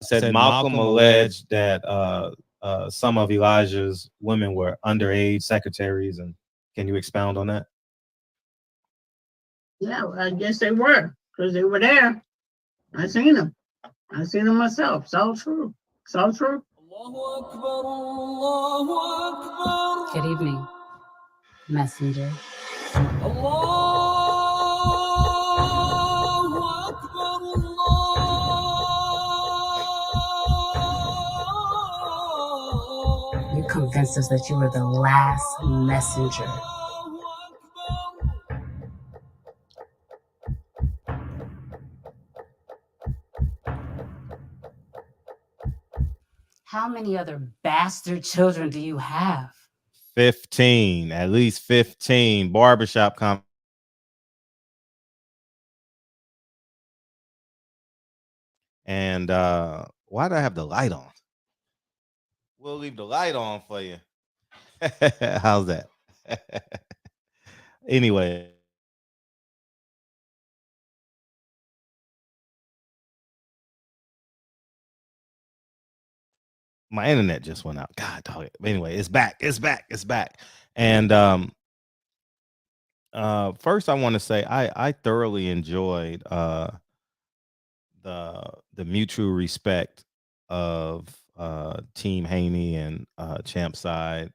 said Malcolm alleged that some of Elijah's women were underage secretaries, and can you expound on that? Yeah, I guess they were, because they were there. I seen them. I seen them myself. It's all true. It's all true. Good evening, messenger. You convinced us that you were the last messenger. How many other bastard children do you have? 15, at least 15. Barbershop and why do I have the light on? We'll leave the light on for you. How's that? Anyway. My internet just went out. God dog it. Anyway, it's back. It's back. It's back. And first I want to say I thoroughly enjoyed the mutual respect of Team Haney and Champ Side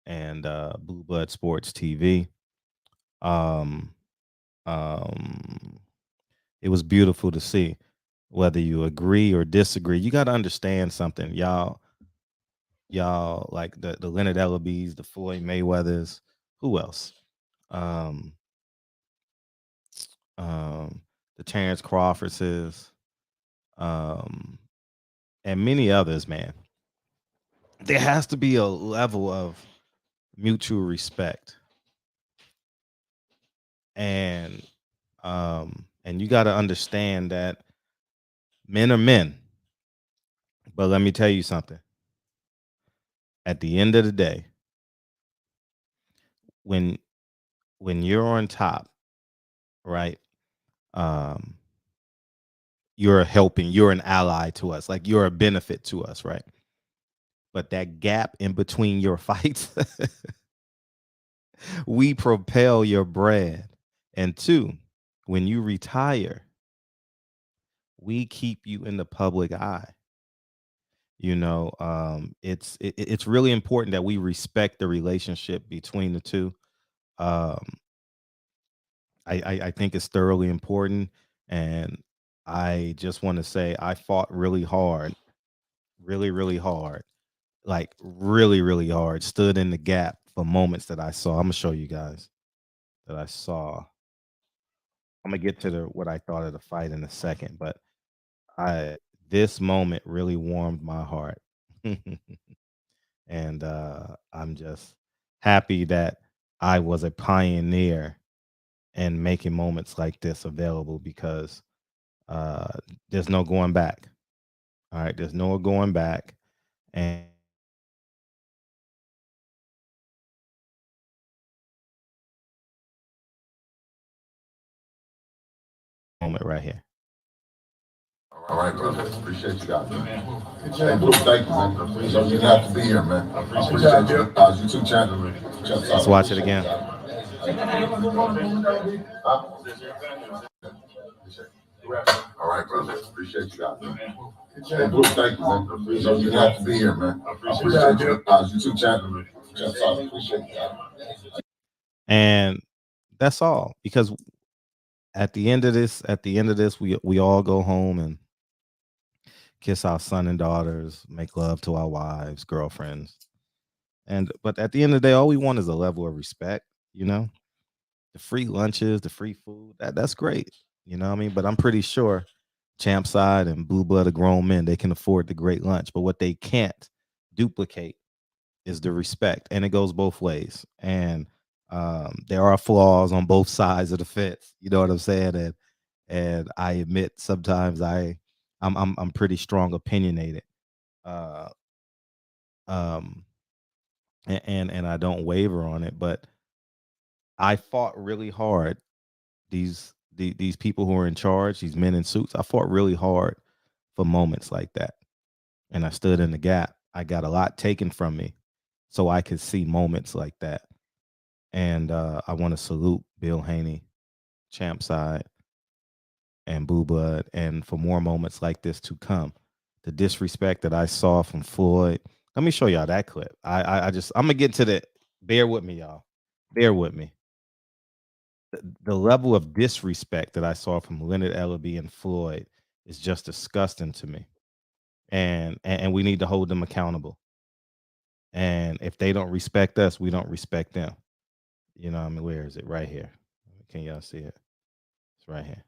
and Blue Blood Sports TV. It was beautiful to see. Whether you agree or disagree, you got to understand something, y'all like the Leonard Ellabys, the Floyd Mayweathers, who else? The Terrence Crawfords, and many others, man. There has to be a level of mutual respect. And you got to understand that men are men. But let me tell you something. At the end of the day, when you're on top, right? You're helping, you're an ally to us, like you're a benefit to us, right? But that gap in between your fights, we propel your bread. And two, when you retire, we keep you in the public eye. You know, it's really important that we respect the relationship between the two. I think it's thoroughly important, and I just want to say I fought really hard, really hard, like really hard. Stood in the gap for moments that I saw. I'm gonna show you guys that I saw. I'm gonna get to what I thought of the fight in a second, but this moment really warmed my heart. And I'm just happy that I was a pioneer in making moments like this available, because there's no going back. All right, there's no going back. And moment right here. All right, brother. Appreciate you guys, man. Hey, Blue, thank you, man. So you have to be here, man. I appreciate you. YouTube channel. Let's watch it again. All right, brother. Appreciate you guys, man. Hey, Blue, thank you, man. So you have to be here, man. I appreciate you. YouTube channel. Appreciate you. And that's all, because at the end of this, we all go home and kiss our son and daughters, make love to our wives, girlfriends. But at the end of the day, all we want is a level of respect, you know? The free lunches, the free food, that's great. You know what I mean? But I'm pretty sure Champ Side and Blue Blood are grown men. They can afford the great lunch. But what they can't duplicate is the respect. And it goes both ways. And there are flaws on both sides of the fence. You know what I'm saying? And I admit sometimes I'm pretty strong opinionated. And I don't waver on it, but I fought really hard. These people who are in charge, these men in suits, I fought really hard for moments like that. and I stood in the gap. I got a lot taken from me so I could see moments like that. And I want to salute Bill Haney, Champ Side, and Boo Blood, and for more moments like this to come. The disrespect that I saw from Floyd. Let me show y'all that clip. I'm gonna get to the. Bear with me, y'all. Bear with me. The level of disrespect that I saw from Leonard Ellaby and Floyd is just disgusting to me, and we need to hold them accountable. And if they don't respect us, we don't respect them. You know what I mean? Where is it? Right here. Can y'all see it? It's right here.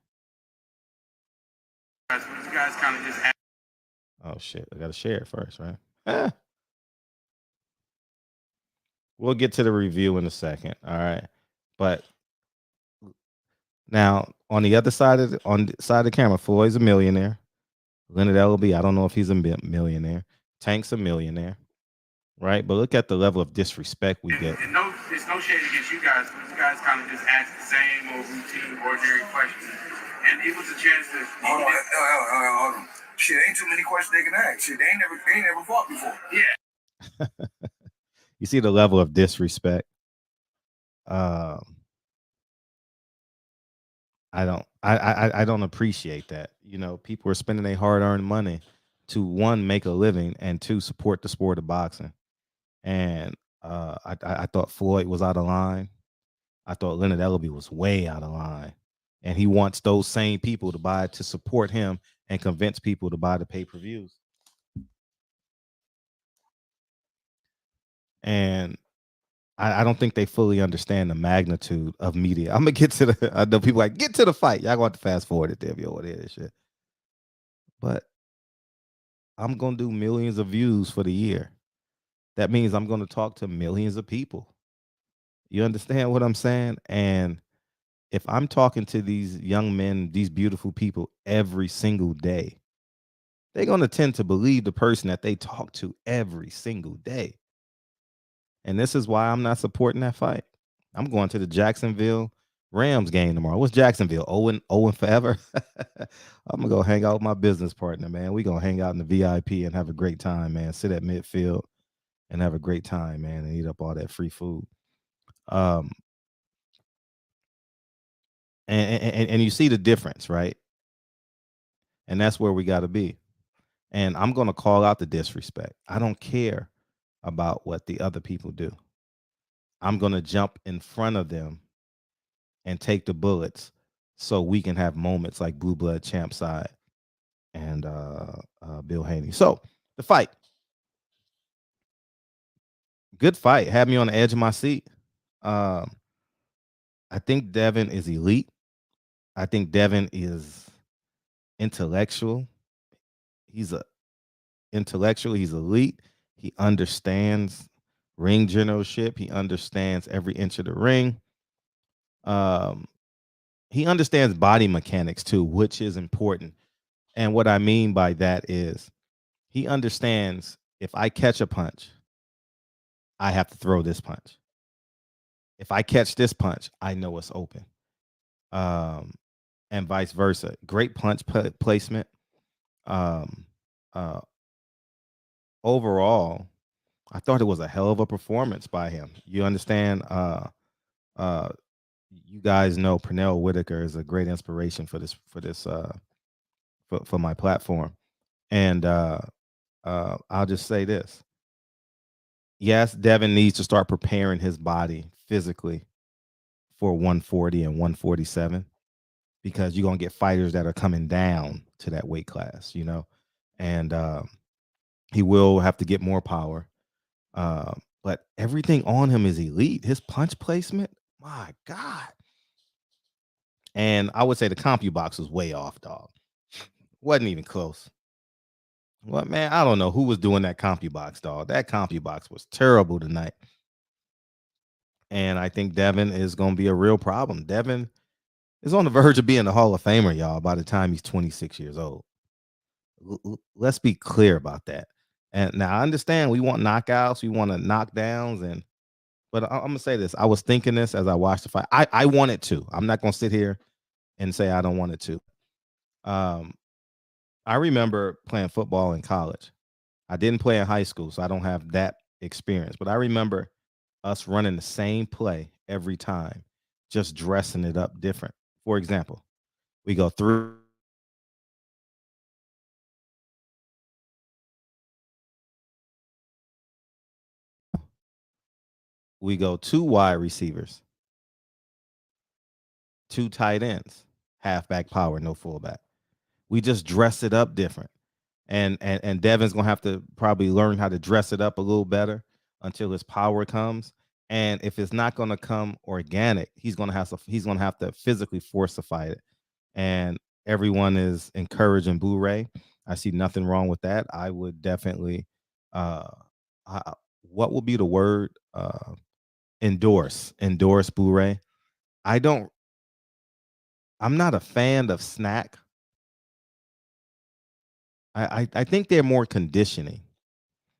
You guys kind of just. Oh shit! I gotta share it first, right? We'll get to the review in a second. All right, but now on the other side of the camera, Floyd's a millionaire. Leonard Ellaby, I don't know if he's a millionaire. Tank's a millionaire, right? But look at the level of disrespect we get. And no, it's no shade against you guys, but you guys kind of just ask the same old routine, ordinary questions, and it was a chance to. Hold on. Shit, ain't too many questions they can ask. Shit, they ain't never fought before. Yeah. You see the level of disrespect. I don't appreciate that. You know, people are spending their hard-earned money to, one, make a living, and two, support the sport of boxing. And I thought Floyd was out of line. I thought Leonard Ellaby was way out of line. And he wants those same people to support him and convince people to buy the pay-per-views. And I don't think they fully understand the magnitude of media. I'm gonna get to the. I know people like get to the fight. Y'all going to fast forward it there if you want to hear this shit. But I'm gonna do millions of views for the year. That means I'm gonna talk to millions of people. You understand what I'm saying? And if I'm talking to these young men, these beautiful people every single day, they're gonna tend to believe the person that they talk to every single day. And this is why I'm not supporting that fight. I'm going to the Jacksonville Rams game tomorrow. What's Jacksonville? Owen forever? I'm going to go hang out with my business partner, man. We're going to hang out in the VIP and have a great time, man. Sit at midfield and have a great time, man, and eat up all that free food. And you see the difference, right? And that's where we got to be. And I'm going to call out the disrespect. I don't care about what the other people do. I'm going to jump in front of them and take the bullets so we can have moments like Blue Blood Champ Side and Bill Haney. So the fight. Good fight. Had me on the edge of my seat. I think Devin is elite. I think Devin is intellectual. He's intellectual. He's elite. He understands ring generalship. He understands every inch of the ring. He understands body mechanics too, which is important. And what I mean by that is he understands if I catch a punch, I have to throw this punch. If I catch this punch, I know it's open. And vice versa. Great punch placement. Overall, I thought it was a hell of a performance by him. You understand? You guys know Pernell Whitaker is a great inspiration for my platform. And I'll just say this. Yes, Devin needs to start preparing his body physically for 140 and 147 because you're going to get fighters that are coming down to that weight class, you know, and he will have to get more power. But everything on him is elite. His punch placement, my God. And I would say the CompuBox was way off, dog. Wasn't even close. Well, man, I don't know who was doing that CompuBox, dog. That CompuBox was terrible tonight. And I think Devin is going to be a real problem. Devin is on the verge of being a Hall of Famer, y'all, by the time he's 26 years old. Let's be clear about that. And now I understand we want knockouts, we want knockdowns, but I'm going to say this. I was thinking this as I watched the fight. I want it to. I'm not going to sit here and say I don't want it to. I remember playing football in college, I didn't play in high school, so I don't have that experience. But I remember us running the same play every time, just dressing it up different. For example, we go through. We go 2 wide receivers, 2 tight ends, halfback power, no fullback. We just dress it up different. And Devin's gonna have to probably learn how to dress it up a little better until his power comes. And if it's not gonna come organic, he's gonna have to physically forcify it. And everyone is encouraging Blu-ray. I see nothing wrong with that. I would definitely uh what would be the word? Endorse Blu-ray. I don't I'm not a fan of snack. I think they're more conditioning.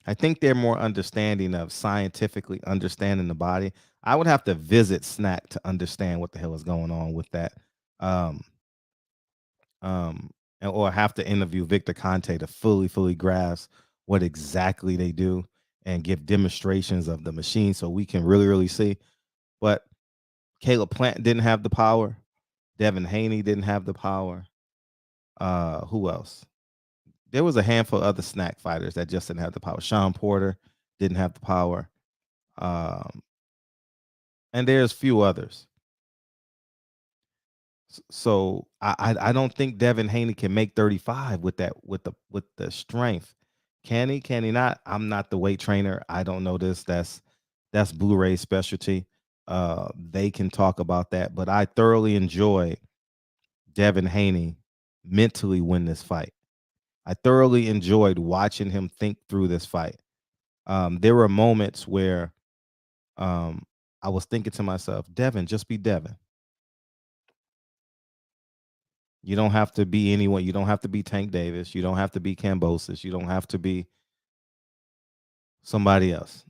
I think they're more understanding of scientifically understanding the body. I would have to visit snack to understand what the hell is going on with that. Um, um, or have to interview Victor Conte to fully grasp what exactly they do and give demonstrations of the machine so we can really see. But Caleb Plant didn't have the power. Devin Haney didn't have the power. Who else? There was a handful of other snack fighters that just didn't have the power. Sean Porter didn't have the power. Um, and there's few others. So I don't think Devin Haney can make 35 with the strength. Can he? Can he not? I'm not the weight trainer. I don't know this. That's Blu-ray specialty. They can talk about that, but I thoroughly enjoy Devin Haney mentally win this fight. I thoroughly enjoyed watching him think through this fight. There were moments where I was thinking to myself, Devin, just be Devin. You don't have to be anyone. You don't have to be Tank Davis. You don't have to be Kambosos. You don't have to be somebody else.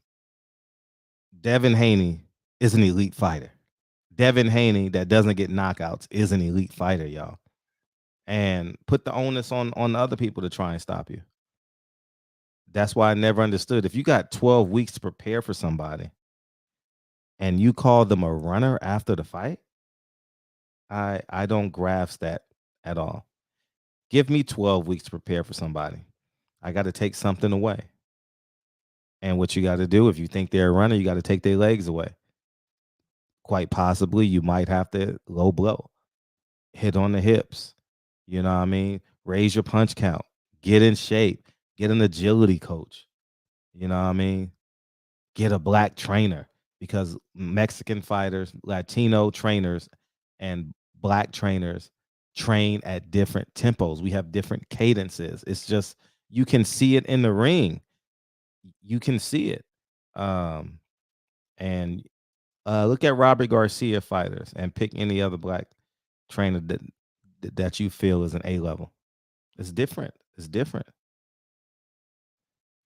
Devin Haney is an elite fighter. Devin Haney that doesn't get knockouts is an elite fighter, y'all. And put the onus on other people to try and stop you. That's why I never understood. If you got 12 weeks to prepare for somebody and you call them a runner after the fight, I don't grasp that at all. Give me 12 weeks to prepare for somebody. I got to take something away. And what you got to do, if you think they're a runner, you got to take their legs away. Quite possibly, you might have to low blow, hit on the hips. You know what I mean? Raise your punch count, get in shape, get an agility coach. You know what I mean? Get a black trainer because Mexican fighters, Latino trainers, and black trainers train at different tempos. We have different cadences. It's just you can see it in the ring. You can see it. And look at Robert Garcia fighters and pick any other black trainer that you feel is an A level. It's different. It's different.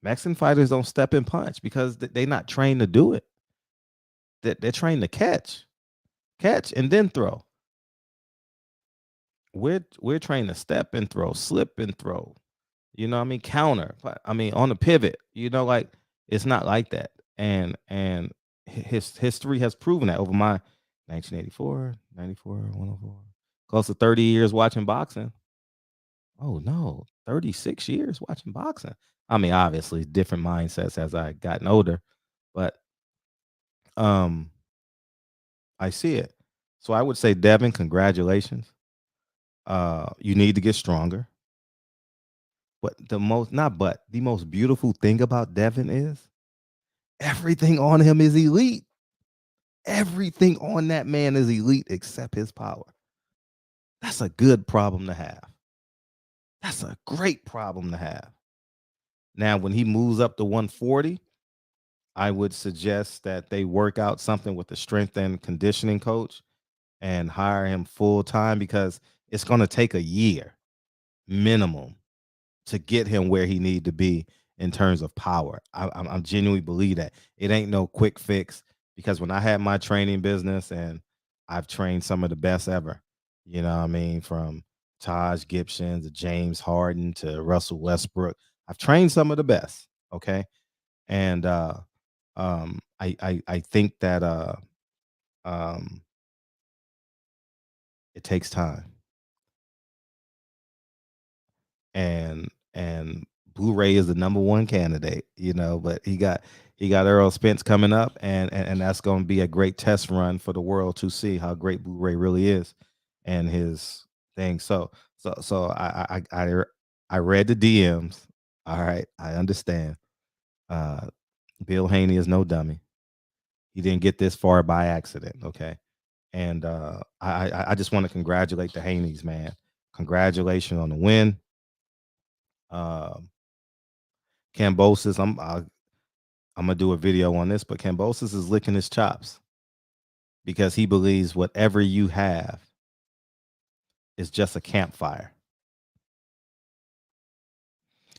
Mexican fighters don't step and punch because they're not trained to do it. They're trained to catch and then throw. We're trained to step and throw, slip and throw. You know what I mean? Counter. I mean, on the pivot. You know, like it's not like that. And his history has proven that over my 1984, 94, 104, close to 30 years watching boxing. Oh no, 36 years watching boxing. I mean, obviously different mindsets as I gotten older, but um I see it. So I would say, Devin, congratulations. You need to get stronger. But the most beautiful thing about Devin is everything on him is elite. Everything on that man is elite except his power. That's a good problem to have. That's a great problem to have. Now, when he moves up to 140, I would suggest that they work out something with the strength and conditioning coach and hire him full time because it's going to take a year minimum to get him where he need to be in terms of power. I genuinely believe that it ain't no quick fix because when I had my training business and I've trained some of the best ever, you know what I mean, from Taj Gibson to James Harden to Russell Westbrook. I've trained some of the best. Okay. And I think that um it takes time. And Blu-ray is the number one candidate, but he got Earl Spence coming up, and that's going to be a great test run for the world to see how great Blu-ray really is, and his thing. So I read the DMs. All right, I understand. Uh, Bill Haney is no dummy. He didn't get this far by accident. Okay, and I just want to congratulate the Haneys, man. Congratulations on the win. Um, Kambosos, I'm gonna do a video on this, but Kambosos is licking his chops because he believes whatever you have is just a campfire.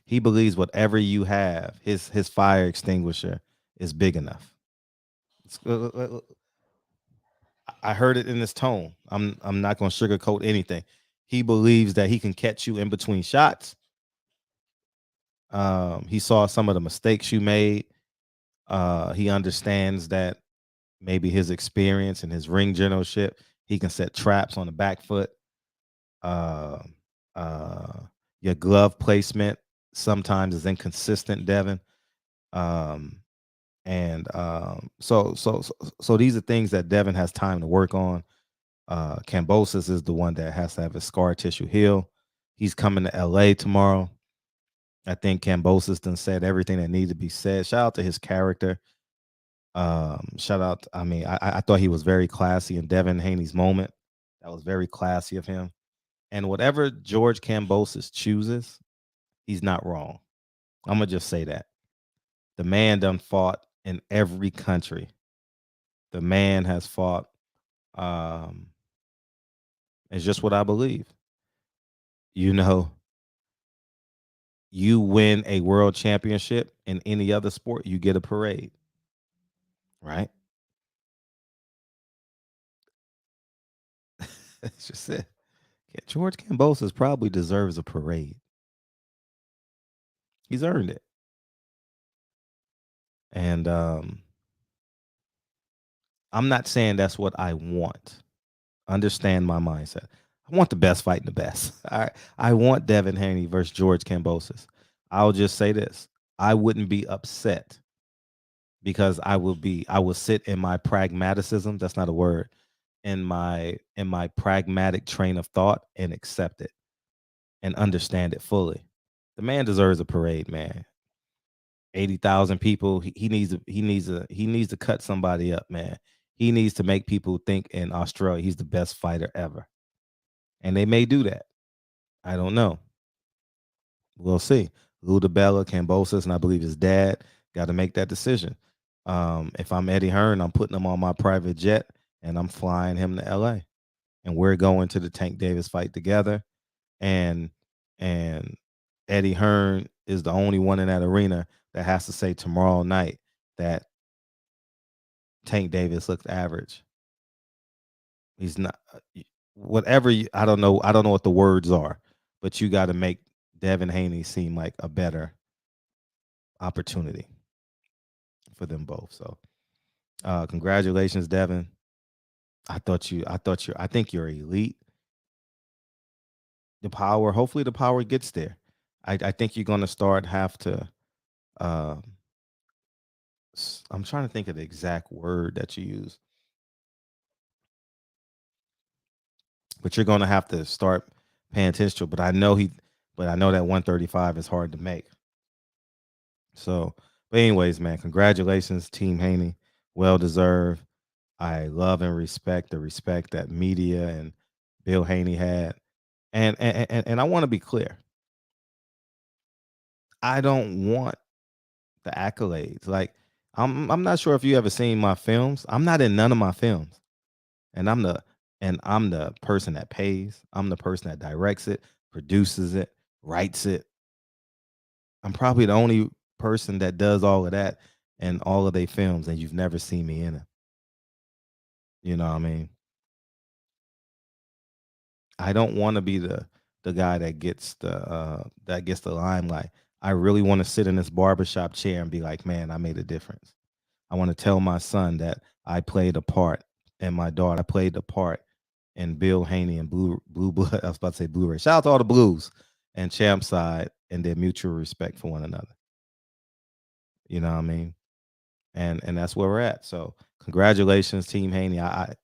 He believes whatever you have, his fire extinguisher is big enough. I heard it in his tone. I'm not gonna sugarcoat anything. He believes that he can catch you in between shots. He saw some of the mistakes you made. He understands that maybe his experience and his ring generalship, he can set traps on the back foot. Uh, uh, your glove placement sometimes is inconsistent, Devin. Um, and so these are things that Devin has time to work on. Kambosos is the one that has to have his scar tissue heal. He's coming to LA tomorrow. I think Kambosos done said everything that needed to be said. Shout out to his character. Shout out. I mean, I thought he was very classy in Devin Haney's moment. That was very classy of him. And whatever George Kambosos chooses, he's not wrong. I'm gonna just say that. The man done fought in every country. The man has fought. Um, it's just what I believe. You know, you win a world championship in any other sport, you get a parade, right? That's just it. Yeah, George Kambosos probably deserves a parade. He's earned it. And I'm not saying that's what I want. Understand my mindset. I want the best fighting the best. I want Devin Haney versus George Kambosos. I'll just say this. I wouldn't be upset because I will sit in my pragmaticism. That's not a word. In my pragmatic train of thought and accept it and understand it fully. The man deserves a parade, man. 80,000 people. He needs to cut somebody up, man. He needs to make people think in Australia he's the best fighter ever. And they may do that. I don't know. We'll see. Ludabella, Kambosos, and I believe his dad got to make that decision. If I'm Eddie Hearn, I'm putting him on my private jet and I'm flying him to LA. And we're going to the Tank Davis fight together. And and Eddie Hearn is the only one in that arena that has to say tomorrow night that Tank Davis looks average. He's not whatever I don't know. I don't know what the words are, but you got to make Devin Haney seem like a better opportunity for them both. So, congratulations, Devin. I think you're elite. The power, hopefully, the power gets there. I think you're going to start have to. Um, I'm trying to think of the exact word that you use, but you're going to have to start paying attention to it. But I know that 135 is hard to make. So, but anyways, man, congratulations, Team Haney. Well deserved. I love and respect the respect that media and Bill Haney had. And I want to be clear. I don't want the accolades. Like I'm not sure if you ever seen my films. I'm not in none of my films. And I'm the person that pays. I'm the person that directs it, produces it, writes it. I'm probably the only person that does all of that in all of their films, and you've never seen me in it. You know what I mean? I don't want to be the guy that gets the limelight. I really want to sit in this barbershop chair and be like, man, I made a difference. I want to tell my son that I played a part, and my daughter, I played the part in Bill Haney and Blue Blood. I was about to say Blu-ray. Shout out to all the Blues and Champ Side and their mutual respect for one another. You know what I mean? And that's where we're at. So congratulations, Team Haney. I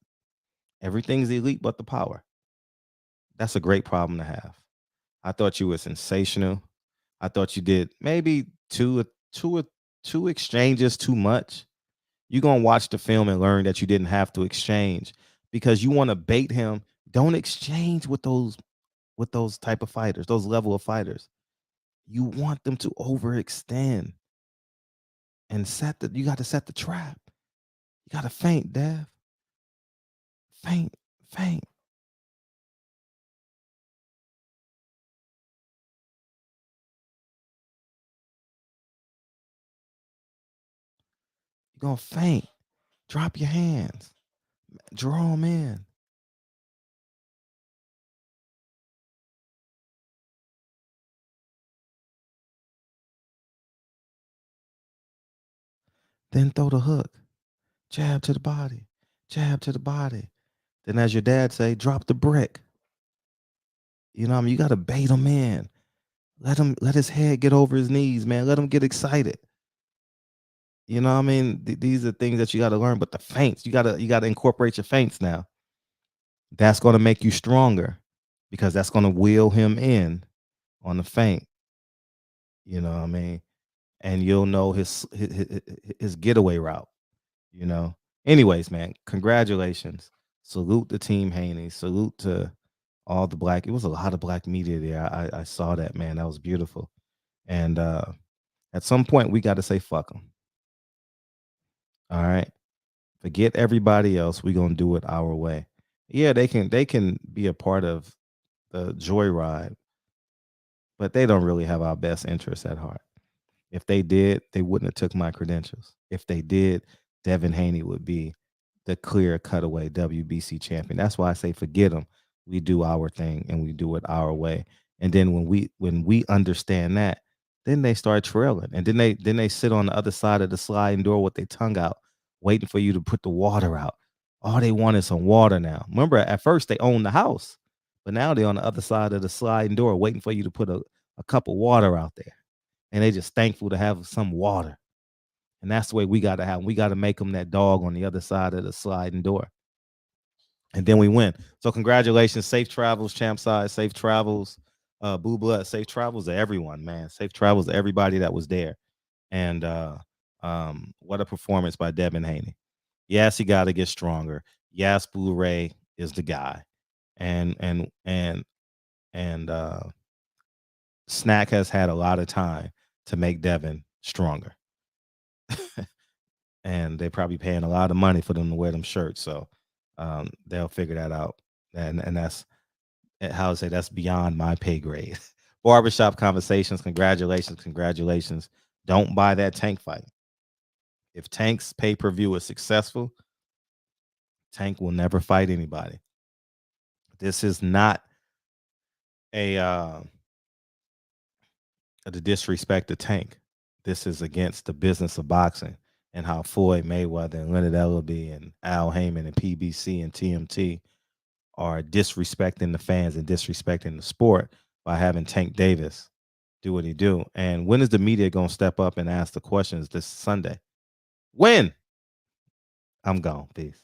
everything's elite but the power. That's a great problem to have. I thought you were sensational. I thought you did maybe two exchanges too much. You're gonna watch the film and learn that you didn't have to exchange because you want to bait him. Don't exchange with those type of fighters, those level of fighters. You want them to overextend and you got to set the trap. You got to feint, Dev. Feint. You're gonna feint. Drop your hands. Draw them in. Then throw the hook. Jab to the body. Jab to the body. Then, as your dad say, drop the brick. You know what I mean? You got to bait him in. Let his head get over his knees, man. Let him get excited. You know what I mean? These are things that you got to learn. But the feints, you got to incorporate your feints now. That's going to make you stronger because that's going to wheel him in on the feint. You know what I mean? And you'll know his getaway route. You know. Anyways, man, congratulations. Salute to Team Haney. Salute to all the black. It was a lot of black media there. I saw that, man. That was beautiful. And at some point, we got to say fuck them. All right. Forget everybody else. We're gonna do it our way. Yeah, they can be a part of the joyride, but they don't really have our best interests at heart. If they did, they wouldn't have took my credentials. If they did, Devin Haney would be the clear cutaway WBC champion. That's why I say forget them. We do our thing and we do it our way. And then when we understand that, then they start trailing. And then they sit on the other side of the sliding door with their tongue out, waiting for you to put the water out. All they want is some water now. Remember, at first they owned the house, but now they're on the other side of the sliding door waiting for you to put a cup of water out there. And they just thankful to have some water. And that's the way we got to have them. We got to make them that dog on the other side of the sliding door. And then we win. So congratulations. Safe travels, Champ Side. Safe travels, Blue Blood. Safe travels to everyone, man. Safe travels to everybody that was there. And what a performance by Devin Haney. Yes, he got to get stronger. Yes, Blu-ray is the guy. And Snack has had a lot of time to make Devin stronger. And they're probably paying a lot of money for them to wear them shirts. So they'll figure that out. And that's how to say that's beyond my pay grade. Barbershop Conversations. Congratulations. Don't buy that Tank fight. If Tank's pay-per-view is successful, Tank will never fight anybody. This is not the disrespect to Tank. This is against the business of boxing and how Floyd Mayweather and Leonard Ellaby and Al Heyman and PBC and TMT are disrespecting the fans and disrespecting the sport by having Tank Davis do what he do. And when is the media going to step up and ask the questions this Sunday? When? I'm gone. Peace.